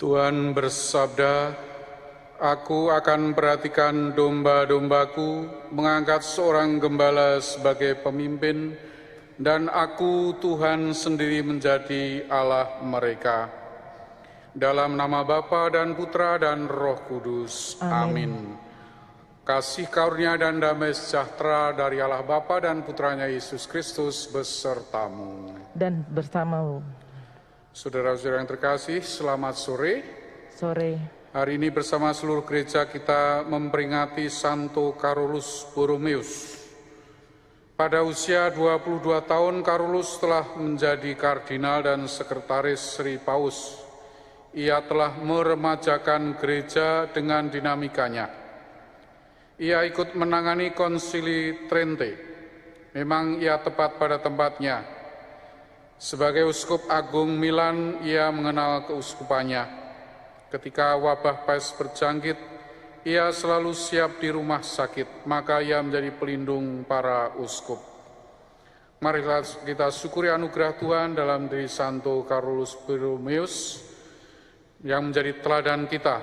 Tuhan bersabda, "Aku akan perhatikan domba-dombaku, mengangkat seorang gembala sebagai pemimpin, dan aku Tuhan sendiri menjadi Allah mereka." Dalam nama Bapa dan Putra dan Roh Kudus. Amin. Kasih karunia dan damai sejahtera dari Allah Bapa dan Putranya Yesus Kristus besertamu. Dan bersamamu. Saudara-saudara yang terkasih, selamat sore. Sore. Hari ini bersama seluruh gereja kita memperingati Santo Carolus Borromeus. Pada usia 22 tahun, Carolus telah menjadi kardinal dan sekretaris Sri Paus. Ia telah meremajakan gereja dengan dinamikanya. Ia ikut menangani Konsili Trente. Memang ia tepat pada tempatnya. Sebagai uskup agung Milan, ia mengenal keuskupannya. Ketika wabah pes berjangkit, ia selalu siap di rumah sakit, maka ia menjadi pelindung para uskup. Mari kita syukuri anugerah Tuhan dalam diri Santo Carolus Borromeus yang menjadi teladan kita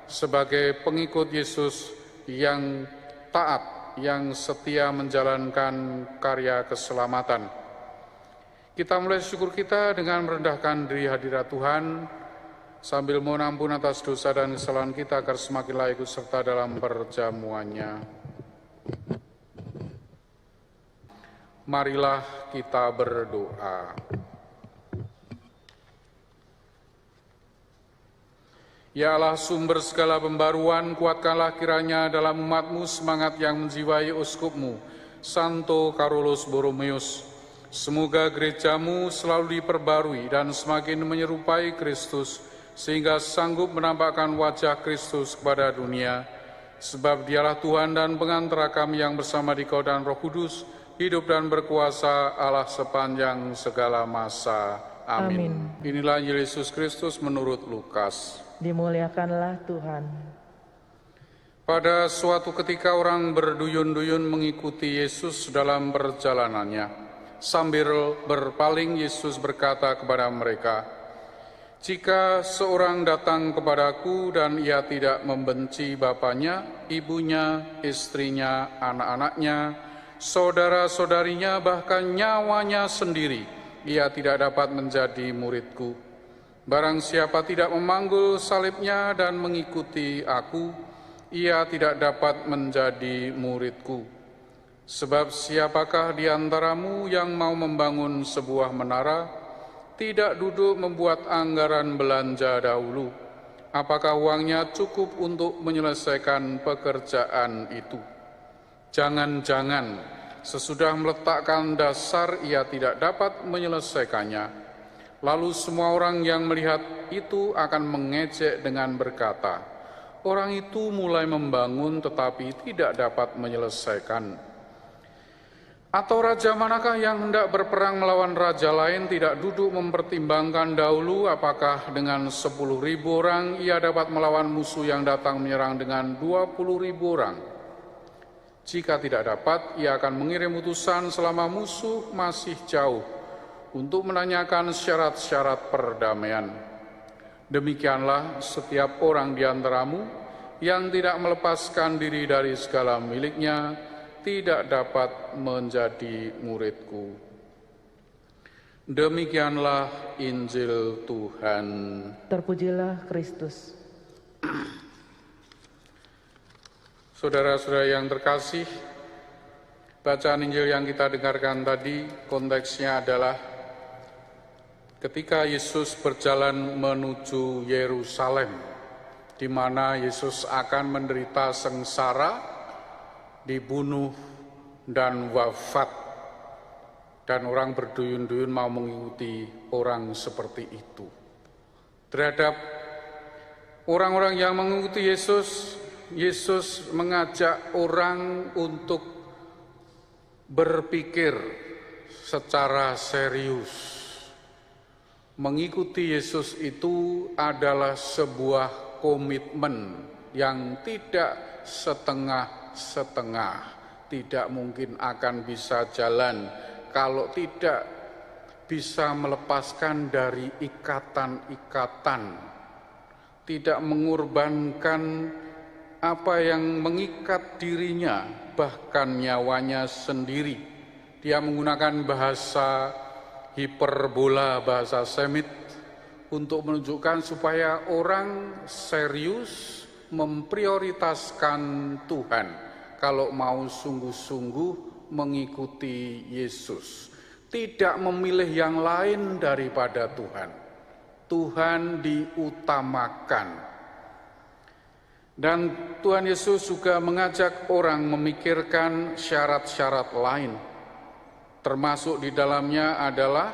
sebagai pengikut Yesus yang taat, yang setia menjalankan karya keselamatan. Kita mulai syukur kita dengan merendahkan diri hadirat Tuhan, sambil mohon ampun atas dosa dan kesalahan kita agar semakin layak ikut serta dalam perjamuannya. Marilah kita berdoa. Ya Allah, sumber segala pembaruan, kuatkanlah kiranya dalam umat-Mu semangat yang menjiwai uskup-Mu, Santo Carolus Borromeus. Semoga gereja-Mu selalu diperbarui dan semakin menyerupai Kristus, sehingga sanggup menampakkan wajah Kristus kepada dunia. Sebab Dialah Tuhan dan pengantara kami yang bersama Dikau dan Roh Kudus, hidup dan berkuasa Allah sepanjang segala masa. Amin. Inilah Yesus Kristus menurut Lukas. Dimuliakanlah Tuhan. Pada suatu ketika orang berduyun-duyun mengikuti Yesus dalam perjalanannya. Sambil berpaling, Yesus berkata kepada mereka, "Jika seorang datang kepadaku dan ia tidak membenci bapaknya, ibunya, istrinya, anak-anaknya, saudara-saudarinya, bahkan nyawanya sendiri, ia tidak dapat menjadi muridku. Barang siapa tidak memanggul salibnya dan mengikuti aku, ia tidak dapat menjadi muridku. Sebab siapakah di antaramu yang mau membangun sebuah menara, tidak duduk membuat anggaran belanja dahulu? Apakah uangnya cukup untuk menyelesaikan pekerjaan itu? Jangan-jangan sesudah meletakkan dasar ia tidak dapat menyelesaikannya. Lalu semua orang yang melihat itu akan mengejek dengan berkata, 'Orang itu mulai membangun tetapi tidak dapat menyelesaikan.' Atau raja manakah yang hendak berperang melawan raja lain tidak duduk mempertimbangkan dahulu apakah dengan 10.000 orang ia dapat melawan musuh yang datang menyerang dengan 20.000 orang? Jika tidak dapat, ia akan mengirim utusan selama musuh masih jauh untuk menanyakan syarat-syarat perdamaian. Demikianlah setiap orang di antaramu yang tidak melepaskan diri dari segala miliknya tidak dapat menjadi muridku." Demikianlah Injil Tuhan. Terpujilah Kristus. Saudara-saudara yang terkasih, bacaan Injil yang kita dengarkan tadi konteksnya adalah ketika Yesus berjalan menuju Yerusalem, di mana Yesus akan menderita sengsara, dibunuh dan wafat, dan orang berduyun-duyun mau mengikuti orang seperti itu. Terhadap orang-orang yang mengikuti Yesus, Yesus mengajak orang untuk berpikir secara serius. Mengikuti Yesus itu adalah sebuah komitmen yang tidak setengah-setengah, tidak mungkin akan bisa jalan kalau tidak bisa melepaskan dari ikatan-ikatan tidak mengorbankan apa yang mengikat dirinya, bahkan nyawanya sendiri. Dia menggunakan bahasa hiperbola, bahasa Semit, untuk menunjukkan supaya orang serius memprioritaskan Tuhan kalau mau sungguh-sungguh mengikuti Yesus. Tidak memilih yang lain daripada Tuhan. Tuhan diutamakan. Dan Tuhan Yesus juga mengajak orang memikirkan syarat-syarat lain. Termasuk di dalamnya adalah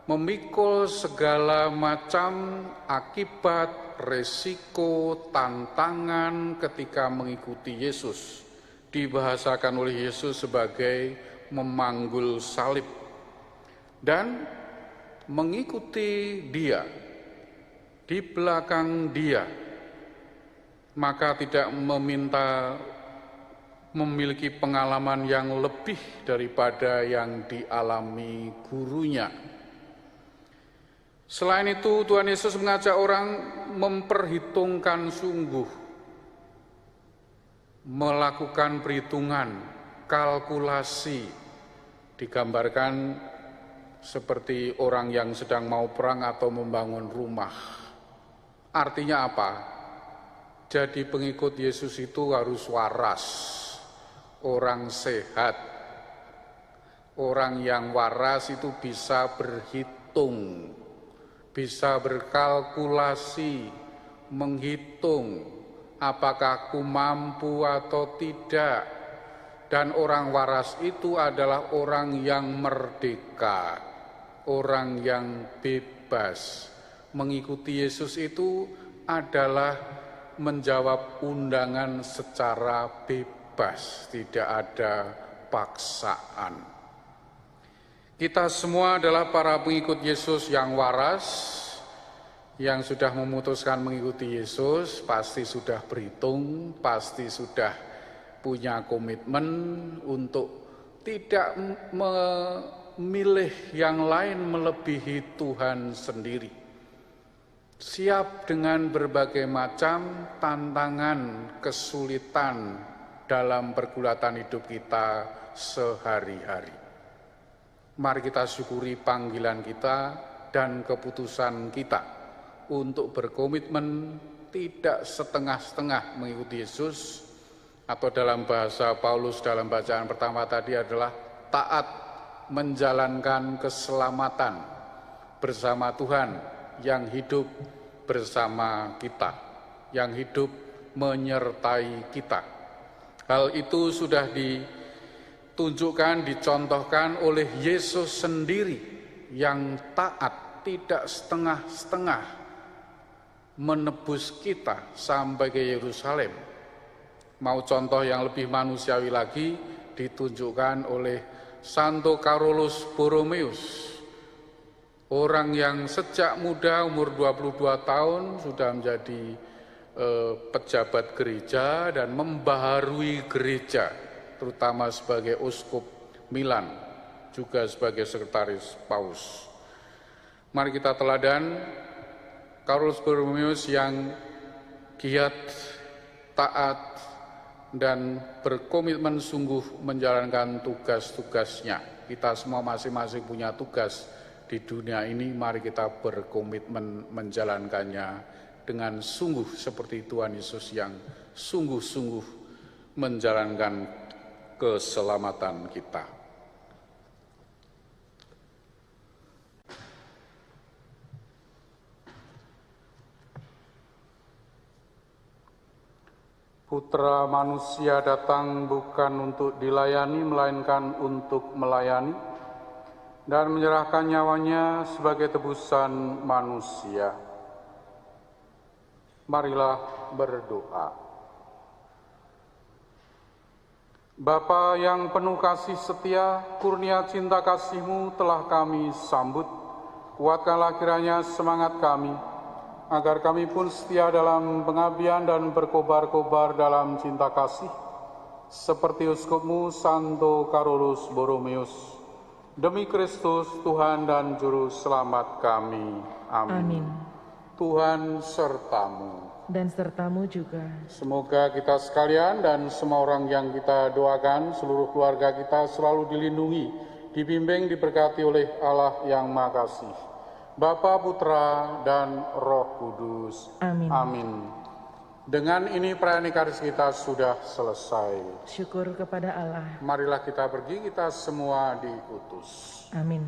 memikul segala macam akibat, resiko, tantangan ketika mengikuti Yesus. Dibahasakan oleh Yesus sebagai memanggul salib. Dan mengikuti Dia, di belakang Dia, maka tidak meminta memiliki pengalaman yang lebih daripada yang dialami gurunya. Selain itu, Tuhan Yesus mengajak orang memperhitungkan sungguh, melakukan perhitungan, kalkulasi, digambarkan seperti orang yang sedang mau perang atau membangun rumah. Artinya apa? Jadi pengikut Yesus itu harus waras, orang sehat. Orang yang waras itu bisa berhitung, bisa berkalkulasi, menghitung apakah aku mampu atau tidak. Dan orang waras itu adalah orang yang merdeka, orang yang bebas. Mengikuti Yesus itu adalah menjawab undangan secara bebas, tidak ada paksaan. Kita semua adalah para pengikut Yesus yang waras, yang sudah memutuskan mengikuti Yesus, pasti sudah berhitung, pasti sudah punya komitmen untuk tidak memilih yang lain melebihi Tuhan sendiri. Siap dengan berbagai macam tantangan, kesulitan dalam pergulatan hidup kita sehari-hari. Mari kita syukuri panggilan kita dan keputusan kita untuk berkomitmen tidak setengah-setengah mengikuti Yesus, atau dalam bahasa Paulus dalam bacaan pertama tadi adalah taat menjalankan keselamatan bersama Tuhan yang hidup bersama kita, yang hidup menyertai kita. Hal itu sudah ditunjukkan, dicontohkan oleh Yesus sendiri yang taat, tidak setengah-setengah menebus kita sampai ke Yerusalem. Mau contoh yang lebih manusiawi lagi ditunjukkan oleh Santo Carolus Borromeus, orang yang sejak muda umur 22 tahun sudah menjadi pejabat gereja dan membaharui gereja, terutama sebagai uskup Milan, juga sebagai sekretaris Paus. Mari kita teladan Carolus Borromeus yang giat, taat, dan berkomitmen sungguh menjalankan tugas-tugasnya. Kita semua masing-masing punya tugas di dunia ini, mari kita berkomitmen menjalankannya dengan sungguh seperti Tuhan Yesus yang sungguh-sungguh menjalankan keselamatan kita. Putra manusia datang bukan untuk dilayani, melainkan untuk melayani dan menyerahkan nyawanya sebagai tebusan manusia. Marilah berdoa. Bapa yang penuh kasih setia, kurnia cinta kasih-Mu telah kami sambut. Kuatkanlah kiranya semangat kami, agar kami pun setia dalam pengabdian dan berkobar-kobar dalam cinta kasih, seperti Uskup-Mu Santo Carolus Borromeus. Demi Kristus Tuhan dan Juru Selamat kami. Amin. Amin. Tuhan sertamu. dan sertamu juga. Semoga kita sekalian dan semua orang yang kita doakan, seluruh keluarga kita selalu dilindungi, dibimbing, diberkati oleh Allah yang Maha Kasih, Bapa, Putra, dan Roh Kudus. Amin. Amin. Dengan ini perayaan Ekaristi kita sudah selesai. Syukur kepada Allah. Marilah kita pergi, kita semua diutus. Amin.